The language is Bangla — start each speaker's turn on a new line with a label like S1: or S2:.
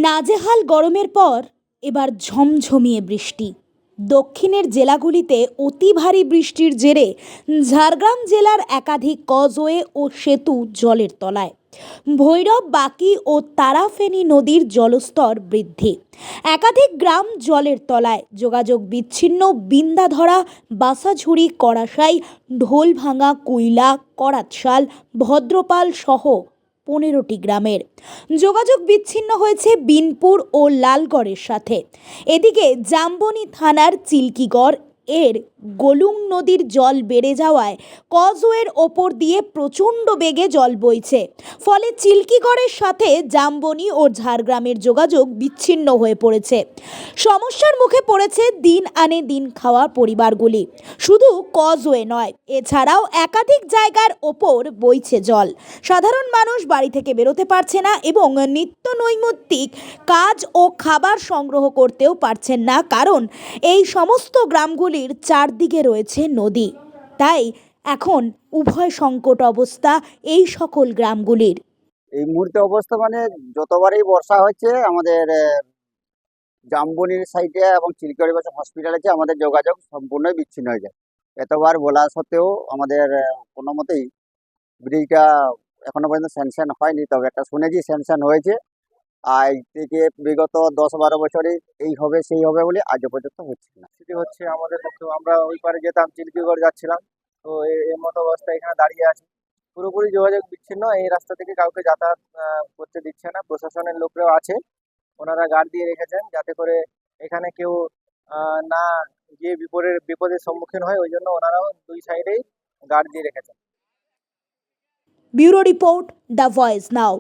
S1: নাজেহাল গরমের পর এবার ঝমঝমিয়ে বৃষ্টি। দক্ষিণের জেলাগুলিতে অতি ভারী বৃষ্টির জেরে ঝাড়গ্রাম জেলার একাধিক কজওয়ে ও সেতু জলের তলায়। ভৈরব, বাঁকি ও তারাফেনী নদীর জলস্তর বৃদ্ধি। একাধিক গ্রাম জলের তলায়, যোগাযোগ বিচ্ছিন্ন বিন্দাধরা, বাসাঝুরি, কড়াসাই, ঢোলভাঙা, কুইলা, করাতশাল, ভদ্রপাল সহ 15টি গ্রামের যোগাযোগ বিচ্ছিন্ন হয়েছে বিনপুর ও লালগড়ের সাথে। এদিকে জামবনি থানার চিল্কিগড় এর গোলুং নদীর জল বেড়ে যাওয়ায় কজওয়ের ওপর দিয়ে প্রচণ্ড বেগে জল বইছে। ফলে চিল্কিগড়ের সাথে জামবনি ও ঝাড়গ্রামের যোগাযোগ বিচ্ছিন্ন হয়ে পড়েছে। সমস্যার মুখে পড়েছে দিন আনে দিন খাওয়া পরিবারগুলি। শুধু কজওয়ে নয়, এছাড়াও একাধিক জায়গার ওপর বইছে জল। সাধারণ মানুষ বাড়ি থেকে বেরোতে পারছে না এবং নিত্য নৈমিত্তিক কাজ ও খাবার সংগ্রহ করতেও পারছেন না, কারণ এই সমস্ত গ্রামগুলির চারদিকে রয়েছে নদী। তাই এখন উভয় সংকট অবস্থা এই সকল গ্রামগুলির।
S2: এই মুহূর্তে অবস্থা মানে যতবারই বর্ষা হচ্ছে আমাদের জামবনির সাইডে এবং চিলকারি বাসা হসপিটাল আছে, আমাদের যোগাযোগ সম্পূর্ণই বিচ্ছিন্ন হয়ে যায়। এতবার বলা সত্ত্বেও আমাদের কোনো মতেই ব্রিজটা এখনো পর্যন্ত স্যাংশন হয়নি। তবে একটা শুনেছি স্যাংশন হয়েছে, আর এই থেকে বিগত 10-12 বছরই এই হবে সেই হবে বলে আজও পর্যন্ত হচ্ছে না।
S3: সেটি হচ্ছে আমাদের পক্ষে, আমরা ওই পারে যেতাম, চিল্কিগড় যাচ্ছিলাম, তো এর মতো অবস্থা এখানে দাঁড়িয়ে আছি। পুরোপুরি যোগাযোগ বিচ্ছিন্ন। এই রাস্তা থেকে কাউকে যাতায়াত করতে দিচ্ছে না। প্রশাসনের লোকরাও আছে, ওনারা গার্ড দিয়ে রেখেছেন যাতে করে এখানে কেউ না গিয়ে বিপদের সম্মুখীন হয়, ওই জন্য ওনারাও দুই সাইডেই গার্ড দিয়ে রেখেছেন।
S1: Bureau report, the voice now.